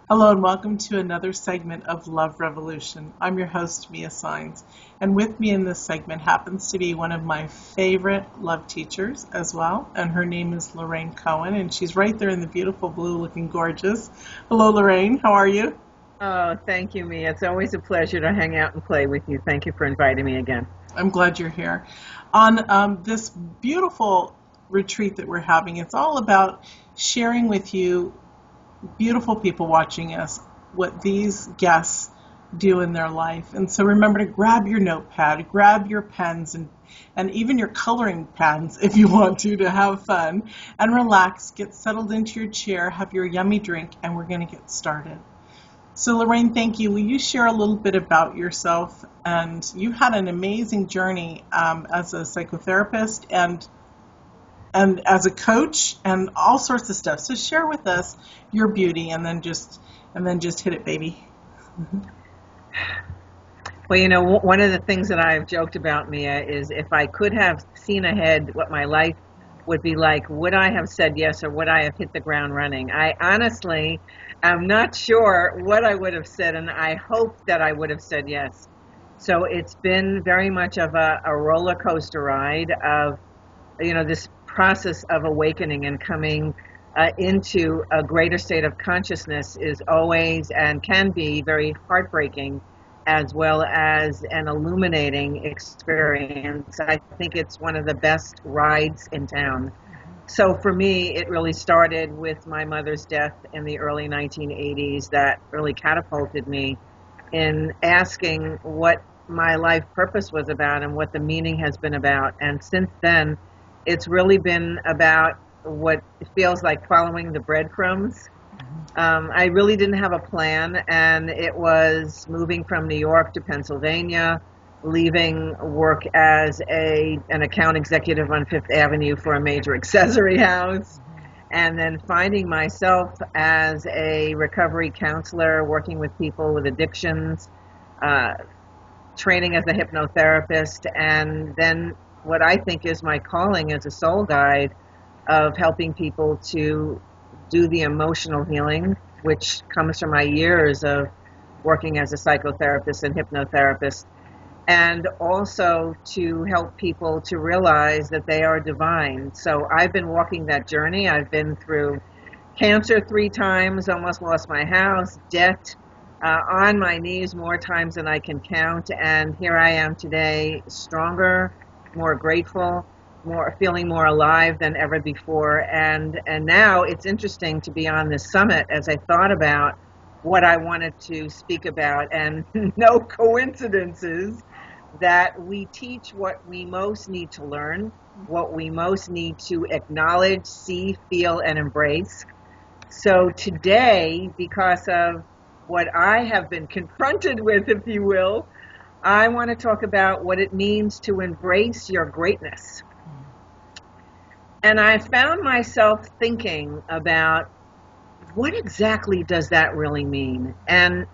Hello and welcome to another segment of Love Revolution. I'm your host, Mia Saenz, and with me in this segment happens to be one of my favorite love teachers as well, and her name is Lorraine Cohen, and she's right there in the beautiful blue looking gorgeous. Hello, Lorraine. How are you? Oh, thank you, Mia. It's always a pleasure to hang out and play with you. Thank you for inviting me again. I'm glad you're here. On this beautiful retreat that we're having, it's all about sharing with you beautiful people watching us what these guests do in their life. And so remember to grab your notepad, grab your pens, and even your coloring pens if you want to have fun and relax, get settled into your chair, have your yummy drink, and we're going to get started. So Lorraine, thank you. Will you share a little bit about yourself? And you had an amazing journey as a psychotherapist and as a coach and all sorts of stuff. So share with us your beauty and then just hit it, baby. Well, one of the things that I've joked about, Mia, is if I could have seen ahead what my life would be like, would I have said yes or would I have hit the ground running? I honestly am not sure what I would have said, and I hope that I would have said yes. So it's been very much of a roller coaster ride of, this process of awakening and coming into a greater state of consciousness is always and can be very heartbreaking as well as an illuminating experience. I think it's one of the best rides in town. So for me, it really started with my mother's death in the early 1980s that really catapulted me in asking what my life purpose was about and what the meaning has been about. And since then, it's really been about what feels like following the breadcrumbs. I really didn't have a plan, and it was moving from New York to Pennsylvania, leaving work as an account executive on Fifth Avenue for a major accessory house, and then finding myself as a recovery counselor, working with people with addictions, training as a hypnotherapist, and then what I think is my calling as a soul guide of helping people to do the emotional healing, which comes from my years of working as a psychotherapist and hypnotherapist, and also to help people to realize that they are divine. So I've been walking that journey. I've been through cancer 3 times, almost lost my house, debt, on my knees more times than I can count, and here I am today, stronger, more grateful, feeling more alive than ever before. And now it's interesting to be on this summit as I thought about what I wanted to speak about, and no coincidences that we teach what we most need to learn, what we most need to acknowledge, see, feel, and embrace. So today, because of what I have been confronted with, if you will, I want to talk about what it means to embrace your greatness. And I found myself thinking about what exactly does that really mean? And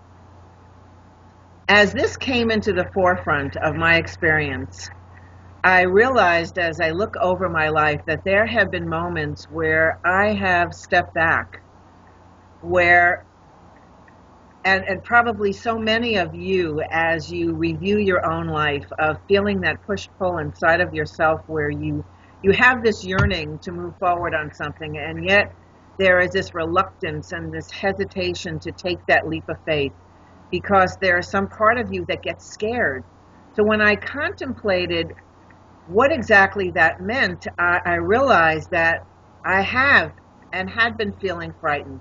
as this came into the forefront of my experience, I realized as I look over my life that there have been moments where I have stepped back, where and probably so many of you, as you review your own life, of feeling that push-pull inside of yourself where you have this yearning to move forward on something, and yet there is this reluctance and this hesitation to take that leap of faith because there is some part of you that gets scared. So when I contemplated what exactly that meant, I realized that I have and had been feeling frightened.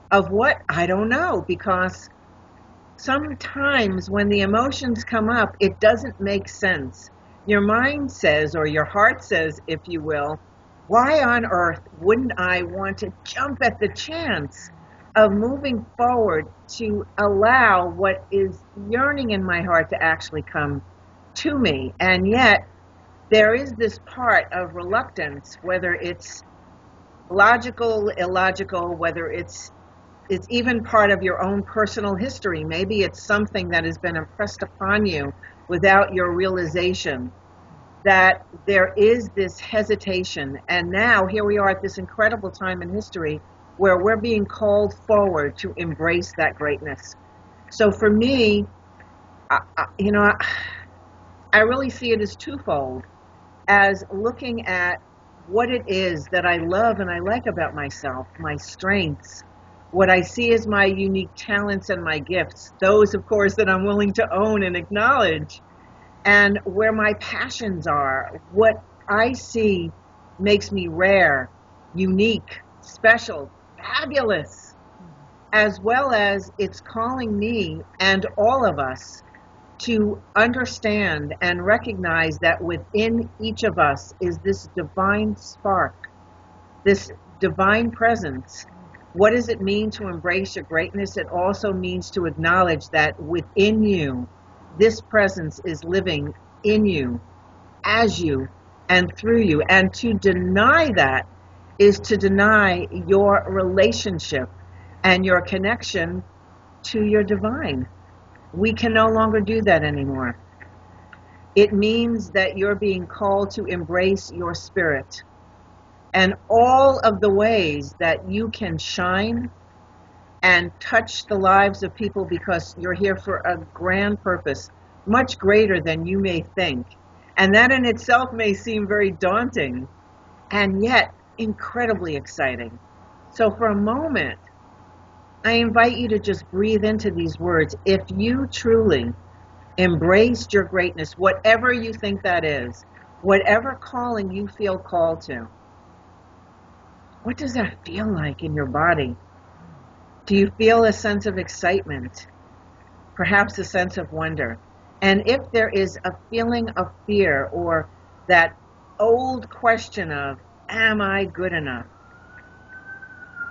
Of what? I don't know, because sometimes when the emotions come up, it doesn't make sense. Your mind says, or your heart says, if you will, why on earth wouldn't I want to jump at the chance of moving forward to allow what is yearning in my heart to actually come to me? And yet, there is this part of reluctance, whether it's logical, illogical, whether it's even part of your own personal history. Maybe it's something that has been impressed upon you without your realization that there is this hesitation. And now here we are at this incredible time in history where we're being called forward to embrace that greatness. So for me, I really see it as twofold, as looking at what it is that I love and I like about myself, my strengths, what I see as my unique talents and my gifts, those, of course, that I'm willing to own and acknowledge, and where my passions are, what I see makes me rare, unique, special, fabulous, as well as it's calling me and all of us to understand and recognize that within each of us is this divine spark, this divine presence. What does it mean to embrace your greatness? It also means to acknowledge that within you, this presence is living in you, as you, and through you. And to deny that is to deny your relationship and your connection to your divine. We can no longer do that anymore. It means that you're being called to embrace your spirit and all of the ways that you can shine and touch the lives of people, because you're here for a grand purpose, much greater than you may think. And that in itself may seem very daunting, and yet incredibly exciting. So for a moment, I invite you to just breathe into these words. If you truly embraced your greatness, whatever you think that is, whatever calling you feel called to, what does that feel like in your body? Do you feel a sense of excitement? Perhaps a sense of wonder? And if there is a feeling of fear or that old question of, am I good enough?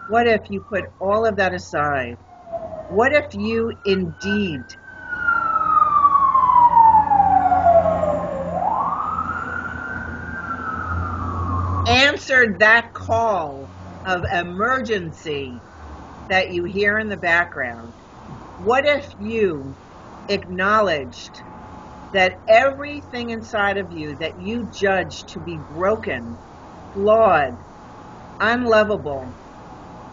What if you put all of that aside? What if you indeed answered that call of emergency that you hear in the background? What if you acknowledged that everything inside of you that you judge to be broken, flawed, unlovable,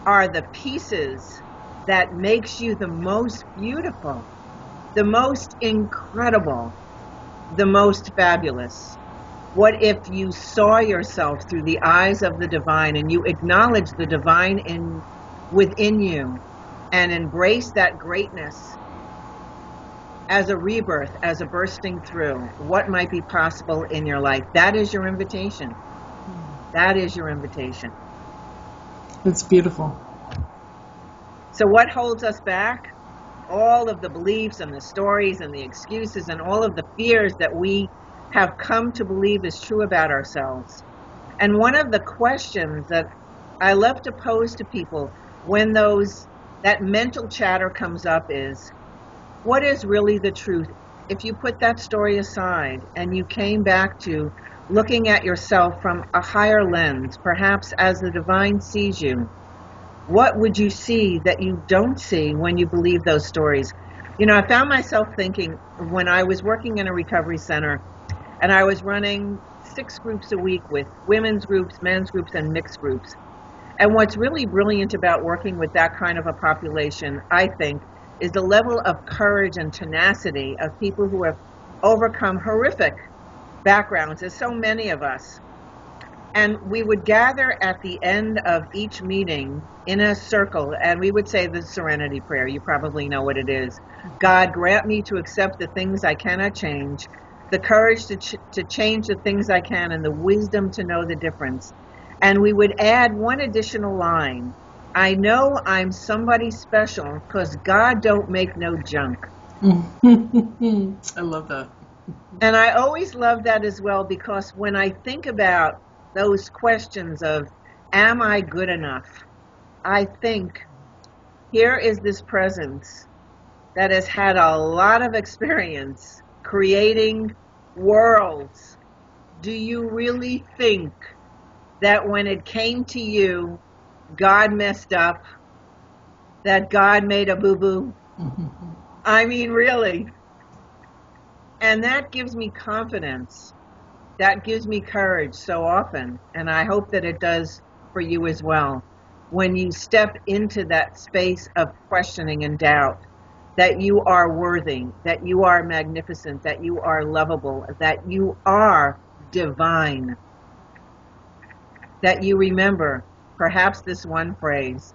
are the pieces that makes you the most beautiful, the most incredible, the most fabulous? What if you saw yourself through the eyes of the divine and you acknowledge the divine within you and embrace that greatness as a rebirth, as a bursting through? What might be possible in your life? That is your invitation. That is your invitation. It's beautiful. So what holds us back? All of the beliefs and the stories and the excuses and all of the fears that we have come to believe is true about ourselves. And one of the questions that I love to pose to people when that mental chatter comes up is, what is really the truth? If you put that story aside and you came back to looking at yourself from a higher lens, perhaps as the divine sees you, what would you see that you don't see when you believe those stories? I found myself thinking when I was working in a recovery center and I was running 6 groups a week with women's groups, men's groups, and mixed groups. And what's really brilliant about working with that kind of a population, I think, is the level of courage and tenacity of people who have overcome horrific backgrounds, as so many of us. And we would gather at the end of each meeting in a circle, and we would say the Serenity Prayer. You probably know what it is. God, grant me to accept the things I cannot change, the courage to change the things I can, and the wisdom to know the difference. And we would add one additional line. I know I'm somebody special because God don't make no junk. I love that. And I always love that as well, because when I think about those questions of, am I good enough? I think, here is this presence that has had a lot of experience creating worlds. Do you really think that when it came to you, God messed up? That God made a boo-boo? I mean, really. And that gives me confidence. That gives me courage so often. And I hope that it does for you as well. when you step into that space of questioning and doubt, that you are worthy, that you are magnificent, that you are lovable, that you are divine, that you remember perhaps this one phrase,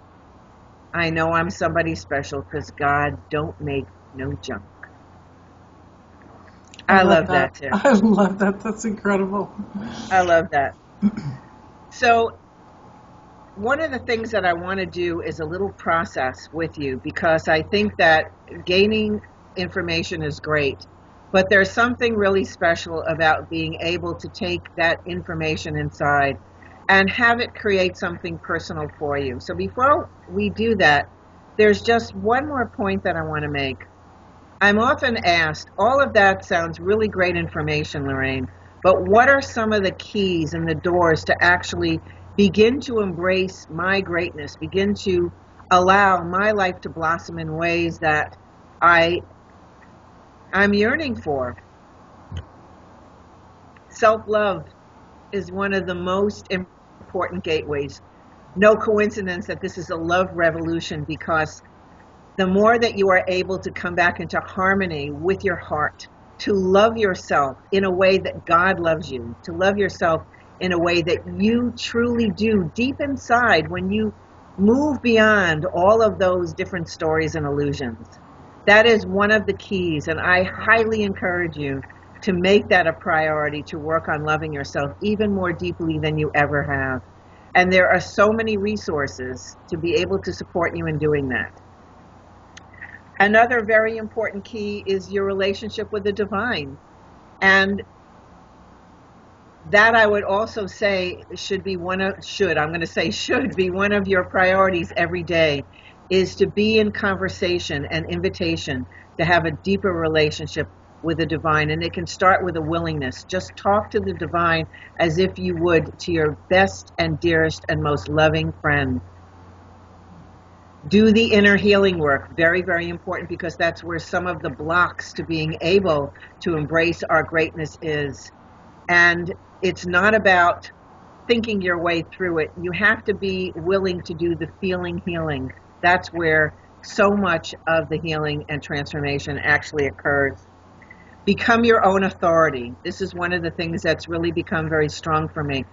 I know I'm somebody special because God don't make no junk. I love that too. I love that. That's incredible. I love that. So one of the things that I want to do is a little process with you, because I think that gaining information is great, but there's something really special about being able to take that information inside and have it create something personal for you. So before we do that, there's just one more point that I want to make. I'm often asked, all of that sounds really great information, Lorraine, but what are some of the keys and the doors to actually begin to embrace my greatness, begin to allow my life to blossom in ways that I'm yearning for? Self-love is one of the most important gateways. No coincidence that this is a love revolution, because the more that you are able to come back into harmony with your heart, to love yourself in a way that God loves you, to love yourself in a way that you truly do deep inside, when you move beyond all of those different stories and illusions. That is one of the keys, and I highly encourage you to make that a priority, to work on loving yourself even more deeply than you ever have. And there are so many resources to be able to support you in doing that. Another very important key is your relationship with the divine. And that I would also say should be one of your priorities every day, is to be in conversation and invitation to have a deeper relationship with the divine. And it can start with a willingness. Just talk to the divine as if you would to your best and dearest and most loving friend. Do the inner healing work, very, very important, because that's where some of the blocks to being able to embrace our greatness is. And it's not about thinking your way through it. You have to be willing to do the feeling healing. That's where so much of the healing and transformation actually occurs. Become your own authority. This is one of the things that's really become very strong for me.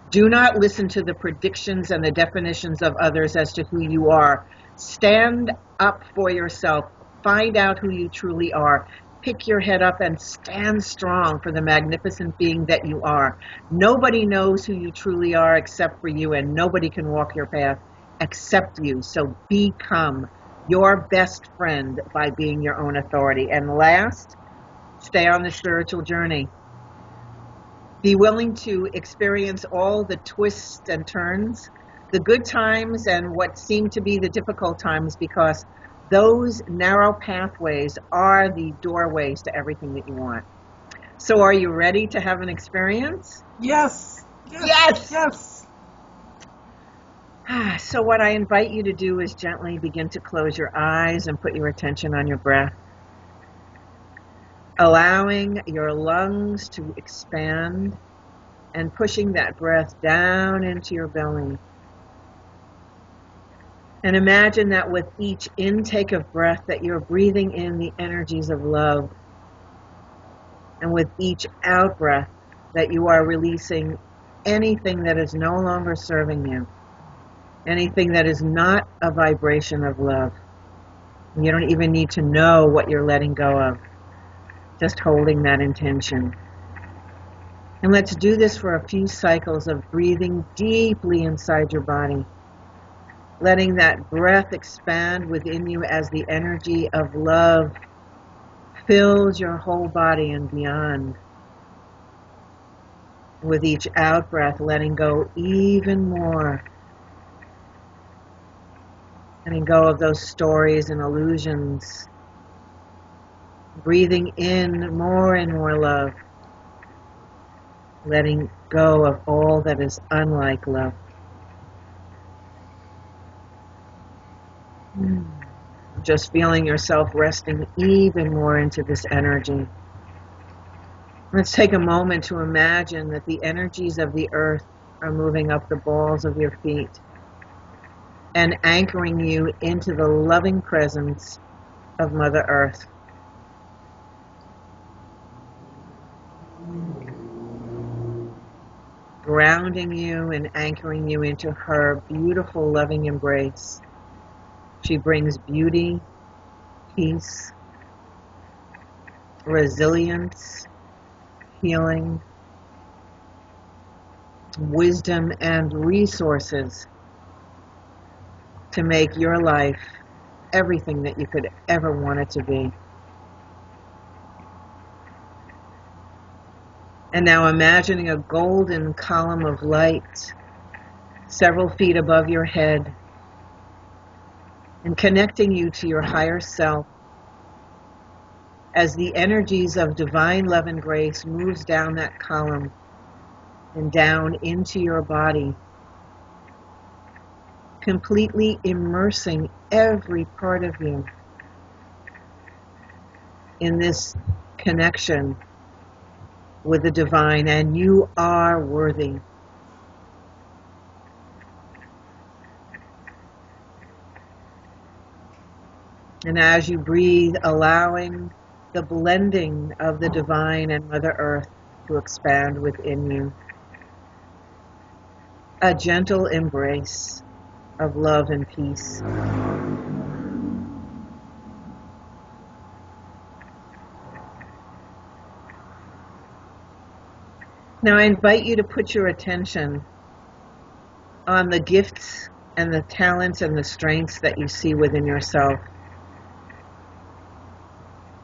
Do not listen to the predictions and the definitions of others as to who you are. Stand up for yourself. Find out who you truly are. Pick your head up and stand strong for the magnificent being that you are. Nobody knows who you truly are except for you, and nobody can walk your path except you. So become your best friend by being your own authority. And last, stay on the spiritual journey. Be willing to experience all the twists and turns, the good times and what seem to be the difficult times, because those narrow pathways are the doorways to everything that you want. So are you ready to have an experience? Yes. Yes. Yes. So what I invite you to do is gently begin to close your eyes and put your attention on your breath, allowing your lungs to expand and pushing that breath down into your belly. And imagine that with each intake of breath that you're breathing in the energies of love. And with each out breath that you are releasing anything that is no longer serving you. Anything that is not a vibration of love. You don't even need to know what you're letting go of. Just holding that intention. And let's do this for a few cycles of breathing deeply inside your body. Letting that breath expand within you as the energy of love fills your whole body and beyond. With each out breath, letting go even more. Letting go of those stories and illusions. Breathing in more and more love. Letting go of all that is unlike love. Just feeling yourself resting even more into this energy. Let's take a moment to imagine that the energies of the earth are moving up the balls of your feet. and anchoring you into the loving presence of Mother Earth. Grounding you and anchoring you into her beautiful, loving embrace. She brings beauty, peace, resilience, healing, wisdom, and resources to make your life everything that you could ever want it to be. And now imagining a golden column of light several feet above your head and connecting you to your higher self as the energies of divine love and grace moves down that column and down into your body, completely immersing every part of you in this connection with the divine, and you are worthy. And as you breathe, allowing the blending of the divine and Mother Earth to expand within you. A gentle embrace of love and peace. Now I invite you to put your attention on the gifts and the talents and the strengths that you see within yourself.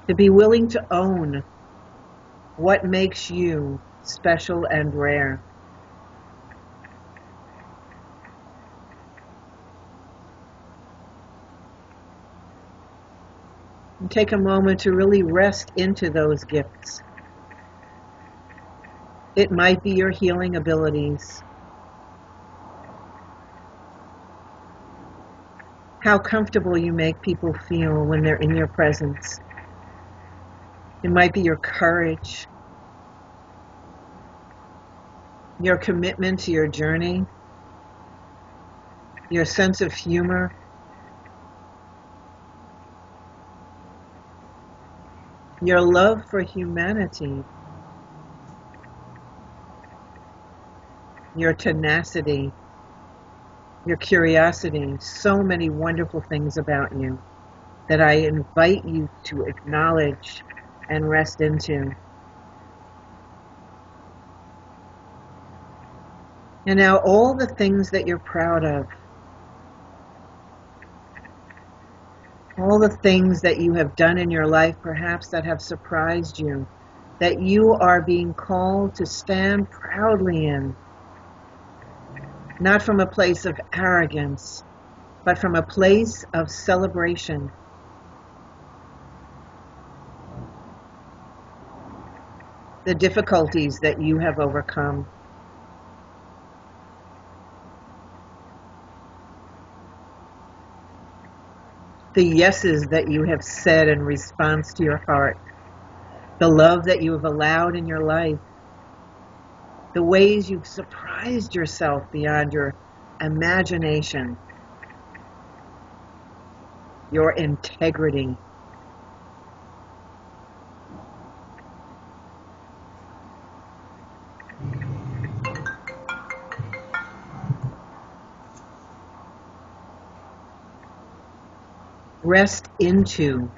To be willing to own what makes you special and rare. And take a moment to really rest into those gifts. It might be your healing abilities. How comfortable you make people feel when they're in your presence. It might be your courage, your commitment to your journey, your sense of humor, your love for humanity, your tenacity, your curiosity, so many wonderful things about you that I invite you to acknowledge and rest into. And now all the things that you're proud of, all the things that you have done in your life perhaps that have surprised you, that you are being called to stand proudly in, not from a place of arrogance, but from a place of celebration. The difficulties that you have overcome. The yeses that you have said in response to your heart. The love that you have allowed in your life. The ways you've surprised yourself beyond your imagination. Your integrity. Rest into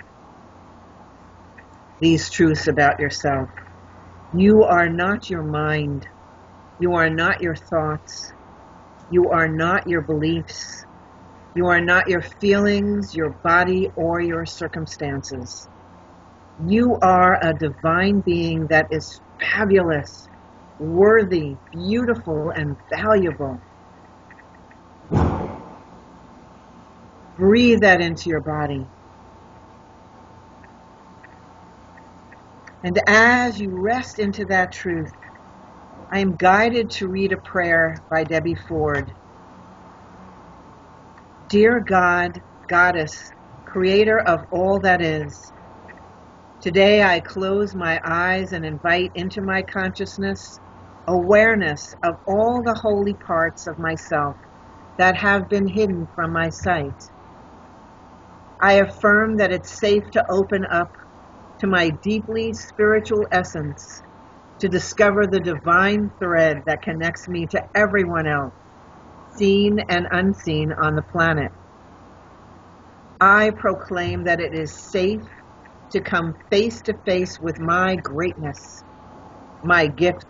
these truths about yourself. You are not your mind. You are not your thoughts. You are not your beliefs. You are not your feelings, your body, or your circumstances. You are a divine being that is fabulous, worthy, beautiful, and valuable. Breathe that into your body. And as you rest into that truth, I am guided to read a prayer by Debbie Ford. Dear God, Goddess, Creator of all that is, today I close my eyes and invite into my consciousness awareness of all the holy parts of myself that have been hidden from my sight. I affirm that it's safe to open up to my deeply spiritual essence, to discover the divine thread that connects me to everyone else, seen and unseen on the planet. I proclaim that it is safe to come face to face with my greatness, my gifts,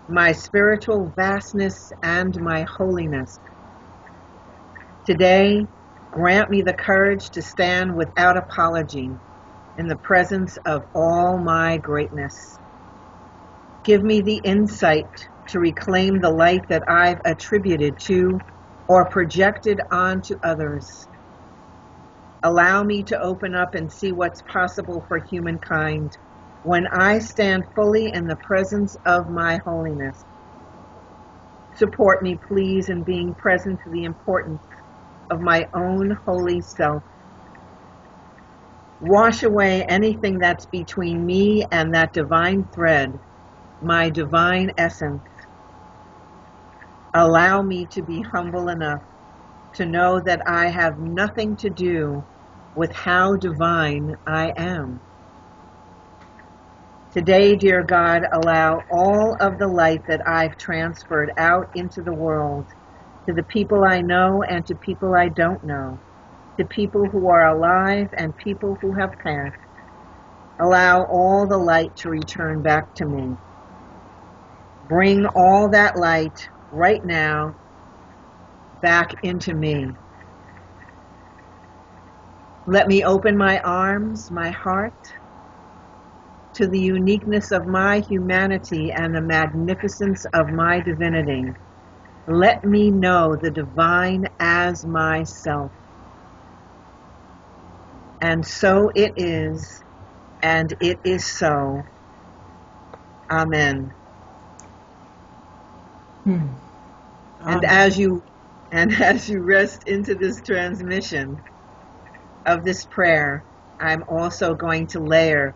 my spiritual vastness, and my holiness. Today, grant me the courage to stand without apology in the presence of all my greatness. Give me the insight to reclaim the light that I've attributed to or projected onto others. Allow me to open up and see what's possible for humankind when I stand fully in the presence of my holiness. Support me, please, in being present to the importance of my own holy self. Wash away anything that's between me and that divine thread, my divine essence. Allow me to be humble enough to know that I have nothing to do with how divine I am. Today, dear God, allow all of the light that I've transferred out into the world, to the people I know and to people I don't know, to people who are alive and people who have passed. Allow all the light to return back to me. Bring all that light right now back into me. Let me open my arms, my heart, to the uniqueness of my humanity and the magnificence of my divinity. Let me know the divine as myself. And so it is, and it is so. Amen. And as you rest into this transmission of this prayer, I'm also going to layer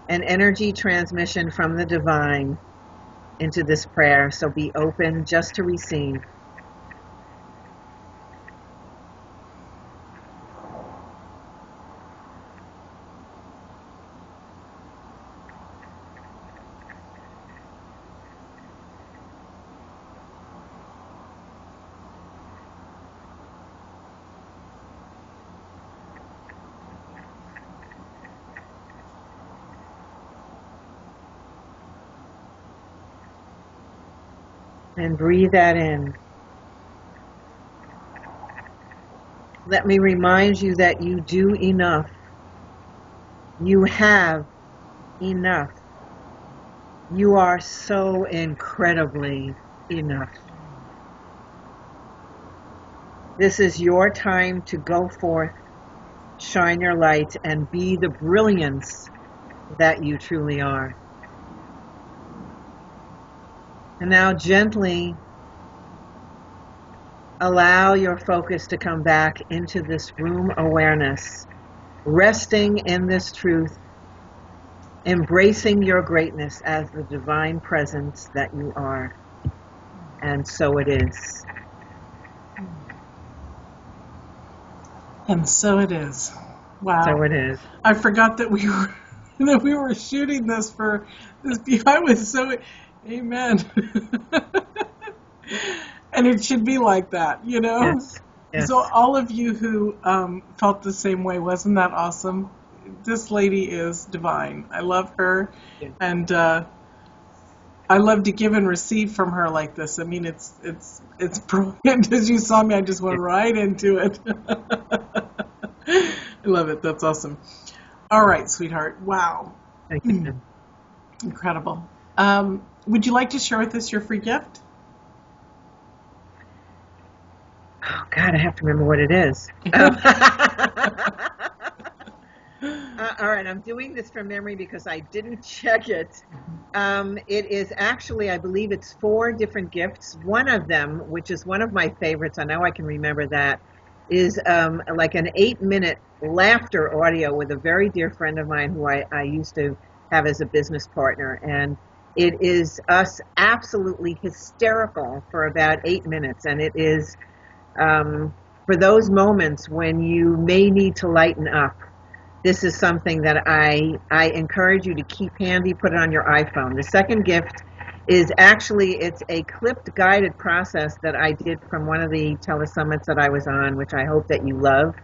an energy transmission from the divine into this prayer. So be open just to receive. And breathe that in. Let me remind you that you do enough. You have enough. You are so incredibly enough. This is your time to go forth, shine your light, and be the brilliance that you truly are. And now gently allow your focus to come back into this room awareness, resting in this truth, embracing your greatness as the divine presence that you are. And so it is. And so it is. Wow. So it is. I forgot that we were shooting this for this. I was so. Amen. And it should be like that, you know? Yes. Yes. So all of you who felt the same way, wasn't that awesome? This lady is divine. I love her. Yes. And I love to give and receive from her like this. I mean, it's brilliant. As you saw me, I just went right into it. I love it. That's awesome. All right, sweetheart. Wow. Thank you. Incredible. Would you like to share with us your free gift? Oh, God, I have to remember what it is. All right, I'm doing this from memory because I didn't check it. It is actually, I believe it's 4 different gifts. One of them, which is one of my favorites, I know I can remember that, is like an 8-minute laughter audio with a very dear friend of mine who I used to have as a business partner. And it is us absolutely hysterical for about 8 minutes. And it is For those moments when you may need to lighten up, this is something that I encourage you to keep handy. Put it on your iPhone. The second gift is actually, it's a clipped guided process that I did from one of the telesummits that I was on, which I hope that you love.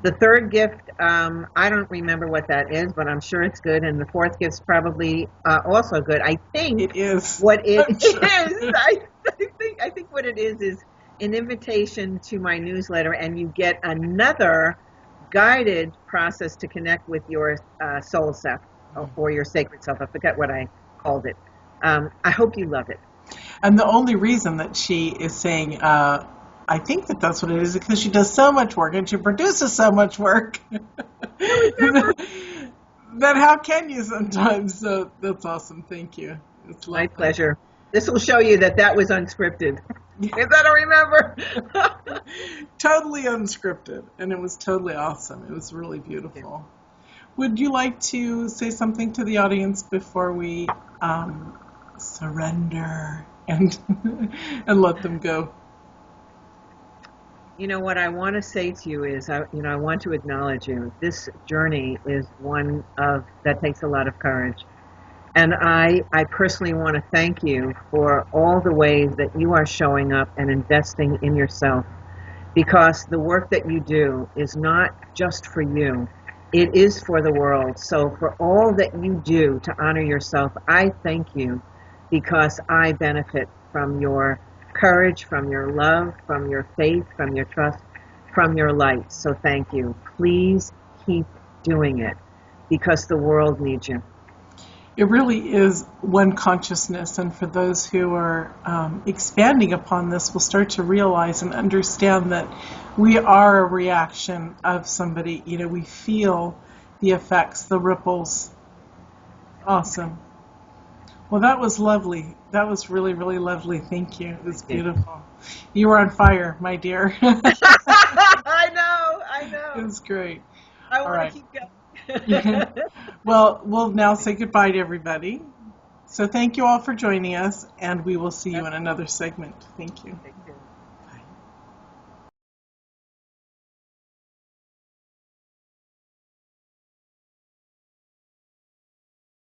The third gift, I don't remember what that is, but I'm sure it's good. And the fourth gift's probably also good. I think It is. what it I'm sure. is, I think what it is an invitation to my newsletter, and you get another guided process to connect with your soul self or your sacred self. I forget what I called it. I hope you love it. And the only reason that she is saying, I think that that's what it is, because she does so much work and she produces so much work. That how can you sometimes? So that's awesome. Thank you. It's My pleasure. This will show you that was unscripted. Because I don't remember. Totally unscripted, and it was totally awesome. It was really beautiful. Would you like to say something to the audience before we surrender and and let them go? You know, what I want to say to you is, I want to acknowledge you. This journey is one that takes a lot of courage. And I personally want to thank you for all the ways that you are showing up and investing in yourself, because the work that you do is not just for you. It is for the world. So for all that you do to honor yourself, I thank you, because I benefit from your courage, from your love, from your faith, from your trust, from your light. So thank you. Please keep doing it, because the world needs you. It really is one consciousness, and for those who are expanding upon this will start to realize and understand that we are a reaction of somebody. You know, we feel the effects, the ripples. Awesome. Well, that was lovely. That was really, really lovely. Thank you. It was beautiful. You were on fire, my dear. I know. It was great. I want to keep going. Well, we'll now say goodbye to everybody. So thank you all for joining us, and we will see you in another segment. Thank you. Thank you.